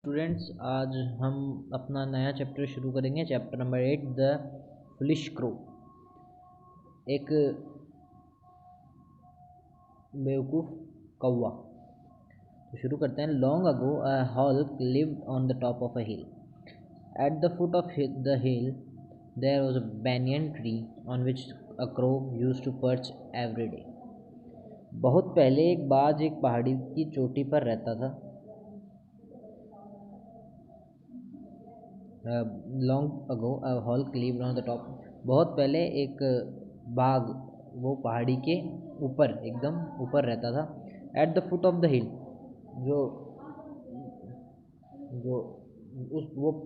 Students, आज हम अपना नया चैप्टर शुरू करेंगे। Chapter number 8, the foolish crow. एक बेवकूफ़ कौवा। तो शुरू करते हैं। Long ago a hawk lived on the top of a hill. At the foot of the hill there was a banyan tree on which a crow used to perch every day. बहुत पहले एक बाज एक पहाड़ी की चोटी पर रहता था। Long ago a hawk lived on the top. बहुत पहले एक बाघ वो पहाड़ी के ऊपर, एकदम ऊपर रहता था। Eight the foot of the हिल, जो जो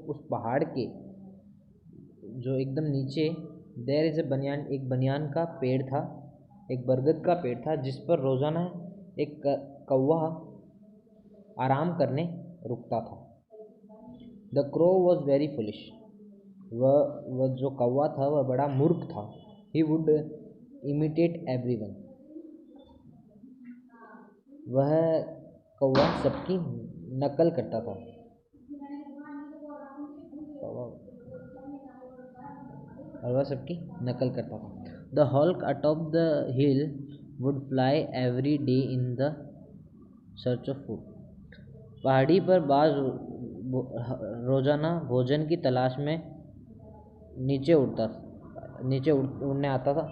उस पहाड़ के जो एकदम नीचे, देयर इज़ ए बनियान, एक बनियान का पेड़ था, एक बरगद का पेड़ था, जिस पर रोज़ाना एक कौवा आराम करने रुकता था। The crow was very foolish. वह जो कौवा था वह बड़ा मूर्ख था। He would imitate everyone. वह कौवा सबकी नकल करता था। और वह सबकी नकल करता था। The hawk atop the hill would fly every day in the search of food. पहाड़ी पर बाज रोजाना भोजन की तलाश में नीचे उड़ने आता था।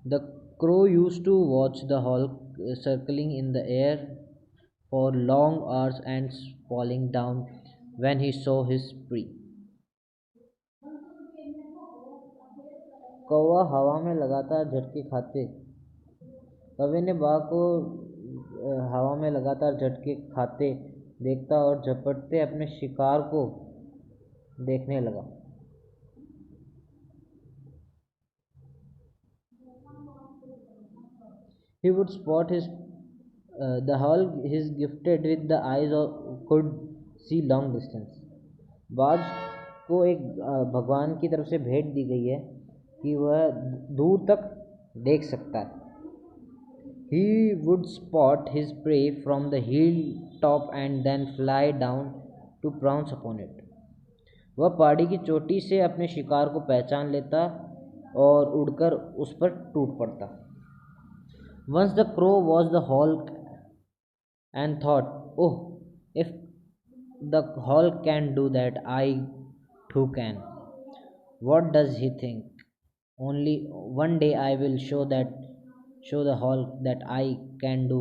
The crow used to watch the hawk circling in the air for long hours and falling down when he saw his prey. कौवा हवा में लगातार झटके खाते। कौवे ने बाघ को हवा में लगातार झटके खाते देखता और झपटते अपने शिकार को देखने लगा। He would spot the hawk is gifted with the eyes of could see long distance. बाज को एक भगवान की तरफ से भेंट दी गई है कि वह दूर तक देख सकता है। He would spot his prey from the hilltop and then fly down to pounce upon it. वह पहाड़ी की चोटी से अपने शिकार को पहचान लेता और उड़कर उस पर टूट पड़ता। Once the crow watched the hawk and thought, "Oh, if the hawk can do that, I too can. What does he think? Only one day I will show the hawk that I can do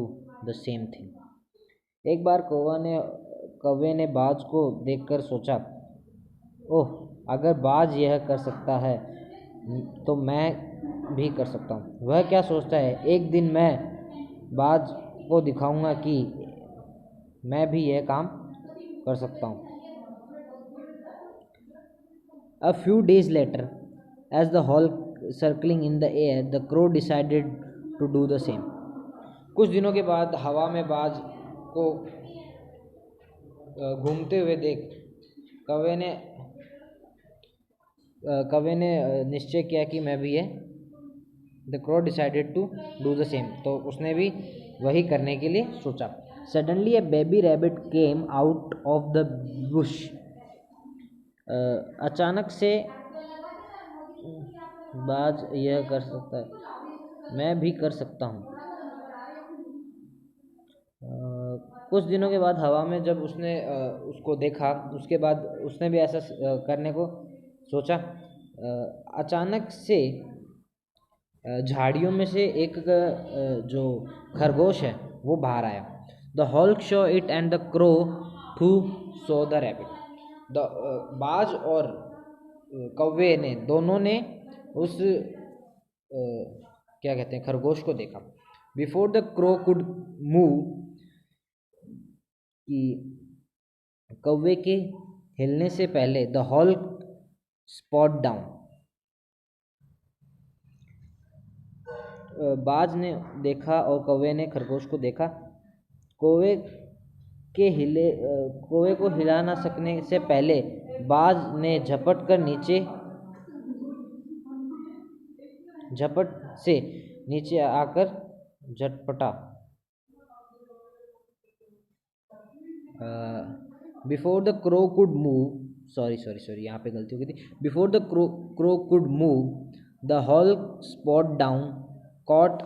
the same thing." एक बार कौवे ने बाज को देखकर सोचा, ओह, अगर बाज यह कर सकता है तो मैं भी कर सकता हूँ। वह क्या सोचता है, एक दिन मैं बाज को दिखाऊंगा कि मैं भी यह काम कर सकता हूँ। A few days later, as the hawk circling in the air, the crow decided to do the same. कुछ दिनों के बाद हवा में बाज को घूमते हुए देख कौवे ने निश्चय किया कि मैं भी the crow decided to do the same, तो उसने भी वही करने के लिए सोचा। Suddenly a baby rabbit came out of the bush. अचानक से बाज यह कर सकता है, मैं भी कर सकता हूँ। कुछ दिनों के बाद हवा में जब उसने उसको देखा, उसके बाद उसने भी ऐसा करने को सोचा। अचानक से झाड़ियों में से एक जो खरगोश है वो बाहर आया। The hawk saw it and the crow too saw the rabbit. द बाज और कौवे ने दोनों ने उस क्या कहते हैं, खरगोश को देखा। Before the crow could move, कि कौवे के हिलने से पहले, द हॉल्क स्पॉट डाउन। बाज ने देखा और कौवे ने खरगोश को देखा। कौवे को हिला ना सकने से पहले बाज ने झपट से नीचे आकर झटपटा। Before the crow could move, sorry यहाँ पे गलती हो गई थी, before the crow could move the hawk swooped down, caught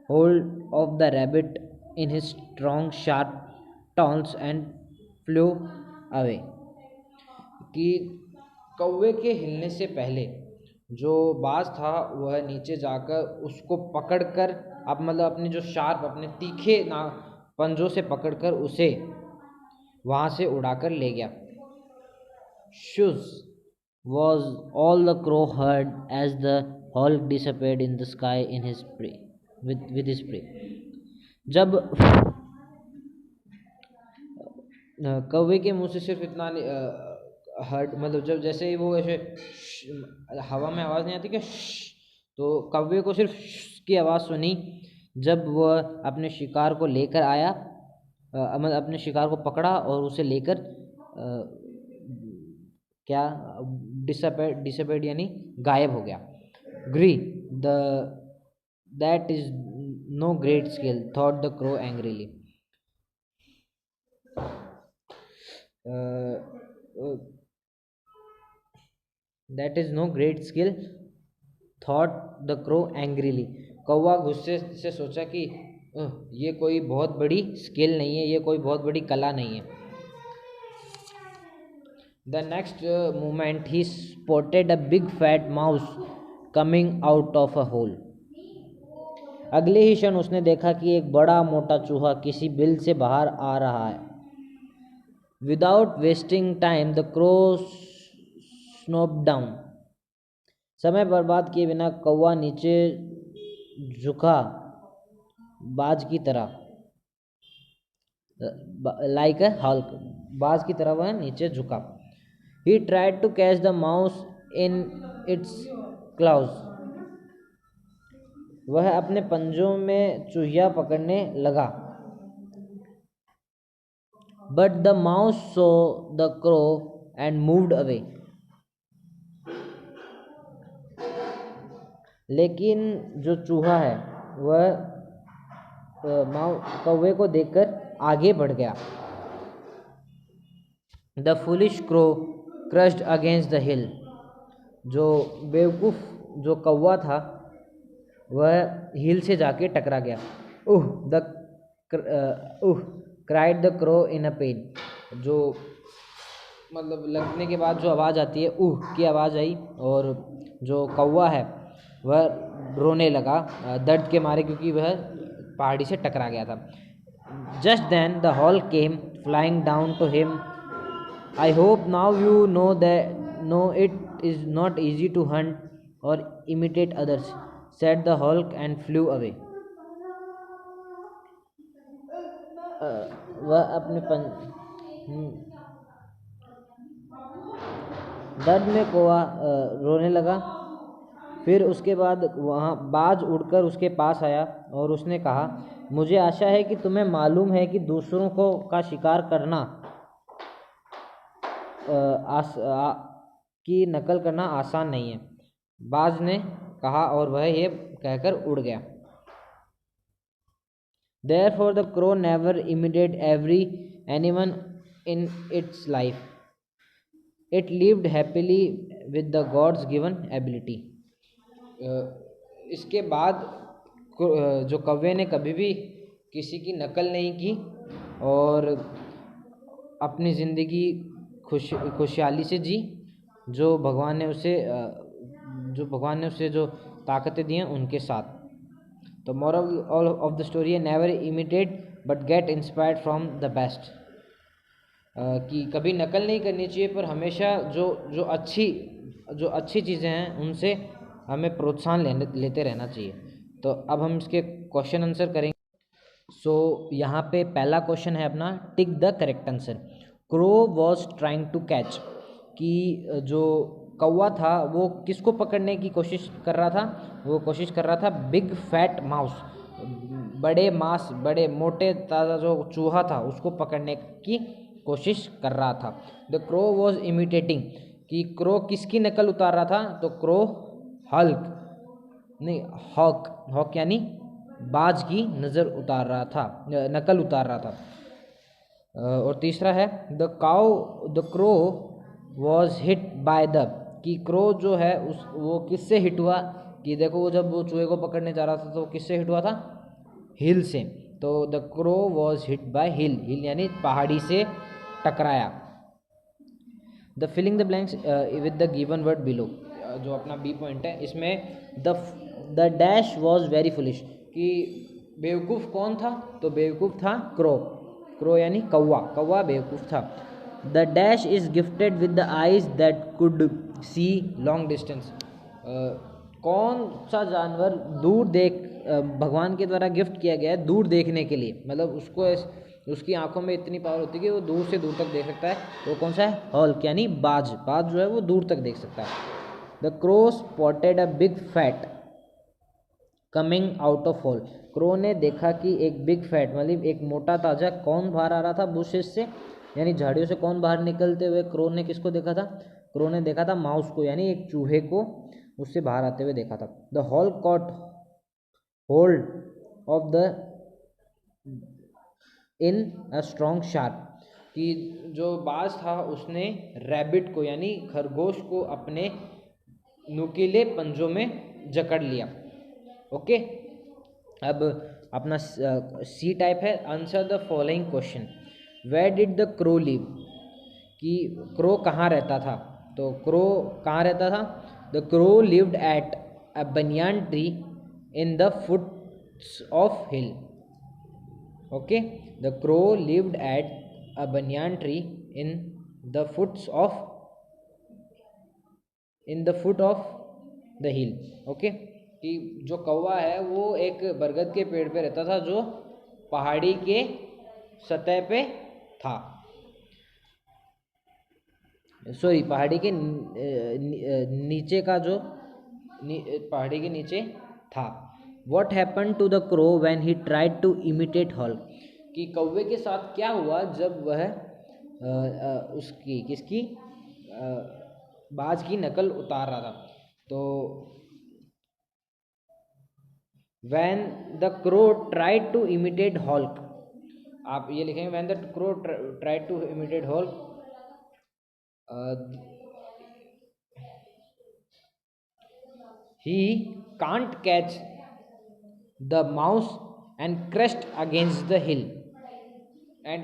hold of the rabbit in his strong sharp talons and flew away. कि कौवे के हिलने से पहले जो बाज था वह नीचे जाकर उसको पकड़कर, अब मतलब अपने जो शार्प, अपने तीखे ना पंजों से पकड़कर उसे वहाँ से उड़ाकर ले गया। Shush was all the crow heard as the hawk disappeared in the sky in his prey, with his prey। जब कौवे के मुंह से सिर्फ इतना हर्ट, मतलब जब जैसे ही वो ऐसे हवा में आवाज़ नहीं आती क्या, तो कौवे को सिर्फ की आवाज़ सुनी जब वह अपने शिकार को लेकर आया, मतलब अपने शिकार को पकड़ा और उसे लेकर क्या डिसअपेयर्ड यानी गायब हो गया। ग्री the that is no great skill thought the crow angrily. That is no great skill thought the crow angrily. कौवा गुस्से से सोचा कि ये कोई बहुत बड़ी स्किल नहीं है, ये कोई बहुत बड़ी कला नहीं है। The next moment he spotted a big fat mouse coming out of a hole। अगले ही क्षण उसने देखा कि एक बड़ा मोटा चूहा किसी बिल से बाहर आ रहा है। Without wasting time, the crow snooped down। समय बर्बाद किए बिना कौवा नीचे झुका, बाज की तरह, लाइक अ हॉक, बाज की तरह वह नीचे झुका। He tried to catch the mouse in its claws। वह अपने पंजों में चूहिया पकड़ने लगा। But the mouse saw the crow and moved away। लेकिन जो चूहा है वह कौवे को देखकर आगे बढ़ गया। The foolish crow crushed against the hill। जो बेवकूफ़ जो कौवा था वह हिल से जाके टकरा गया। Cried the crow in a pain. जो मतलब लगने के बाद जो आवाज़ आती है, की आवाज़ आई, और जो कौवा है वह रोने लगा दर्द के मारे, क्योंकि वह पहाड़ी से टकरा गया था। Just then the hawk came flying down to him. I hope now you know it is not easy to hunt or imitate others, said the hawk and flew away। वह अपने दर्द में कौवा रोने लगा। फिर उसके बाद वहाँ बाज उड़कर उसके पास आया और उसने कहा, मुझे आशा है कि तुम्हें मालूम है कि दूसरों का शिकार करना की नकल करना आसान नहीं है। बाज ने कहा और वह ये कहकर उड़ गया। Therefore the crow never imitated every anyone in its life। It lived happily with the God's given ability। इसके बाद जो कौवे ने कभी भी किसी की नकल नहीं की और अपनी ज़िंदगी खुशहाली से जी, जो भगवान ने उसे जो ताकतें दी हैं उनके साथ। तो मोरल ऑफ द स्टोरी है, never imitate but get inspired from the best. कि कभी नकल नहीं करनी चाहिए, पर हमेशा जो अच्छी चीज़ें हैं उनसे हमें प्रोत्साहन लेते रहना चाहिए। तो अब हम इसके क्वेश्चन आंसर करेंगे। सो यहाँ पे पहला क्वेश्चन है अपना, tick the correct answer. Crow was trying to catch. कि जो कौवा था वो किसको पकड़ने की कोशिश कर रहा था? वो कोशिश कर रहा था बिग फैट माउस, बड़े मोटे ताज़ा जो चूहा था उसको पकड़ने की कोशिश कर रहा था। The crow was imitating. कि क्रो किसकी नकल उतार रहा था? तो क्रो हॉक यानी बाज की नकल उतार रहा था। और तीसरा है the crow was hit by the, कि क्रो जो है उस वो किससे हिट हुआ, कि देखो वो जब वो चूहे को पकड़ने जा रहा था तो वो किससे हिट हुआ था, हिल से। तो the crow was hit by hill, hill यानी पहाड़ी से टकराया। The filling the blanks with the given word below, जो अपना बी पॉइंट है इसमें the dash was very foolish, कि बेवकूफ़ कौन था, तो बेवकूफ़ था क्रो, क्रो यानी कौवा, कौवा बेवकूफ़ था। The dash is gifted with the eyes that could see long distance, कौन सा जानवर दूर देख भगवान के द्वारा गिफ्ट किया गया है दूर देखने के लिए, मतलब उसको उसकी आंखों में इतनी पावर होती है कि वो दूर से दूर तक देख सकता है। वो कौन सा है, हॉल्क यानी बाज, बाज जो है वो दूर तक देख सकता है। The crow spotted a big fat coming out of hole, crow ने देखा कि एक बिग फैट मतलब एक मोटा ताजा कौन बाहर आ रहा था बुशेस से, यानी झाड़ियों से कौन बाहर निकलते हुए, क्रो ने किसको देखा था, क्रो ने देखा था माउस को, यानी एक चूहे को उससे बाहर आते हुए देखा था। The hall cot hold of the in a strong sharp, कि जो बाज था उसने रैबिट को यानी खरगोश को अपने नुकीले पंजों में जकड़ लिया। ओके, अब अपना सी टाइप है, answer the following question. Where did the crow live, कि क्रो कहाँ रहता था, तो क्रो कहाँ रहता था, the crow lived at a banyan tree in the foots of hill. Okay, the crow lived at a banyan tree in the foots of in the foot of the hill. Okay, कि जो कौवा है वो एक बरगद के पेड़ पे रहता था जो पहाड़ी के सतह पे था, सॉरी पहाड़ी के नीचे का जो पहाड़ी के नीचे था। What happen to the crow when he tried to imitate hawk, कि कौवे के साथ क्या हुआ जब वह उसकी किसकी बाज की नकल उतार रहा था। तो when the crow tried to imitate Hulk, आप ये लिखेंगे when the crow tried to imitate Hulk, he can't catch the mouse and crashed against the hill, and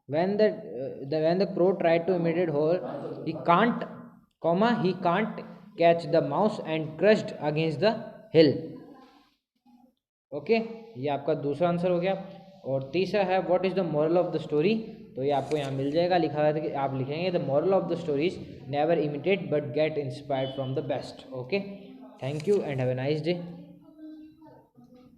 when the crow tried to imitate Hulk, he can't catch the mouse and crashed against the hill। Okay, ये आपका दूसरा answer हो गया। और तीसरा है what is the moral of the story, तो ये आपको यहाँ मिल जाएगा, लिखा हुआ है कि आप लिखेंगे the moral of the stories never imitate but get inspired from the best. Okay, thank you and have a nice day.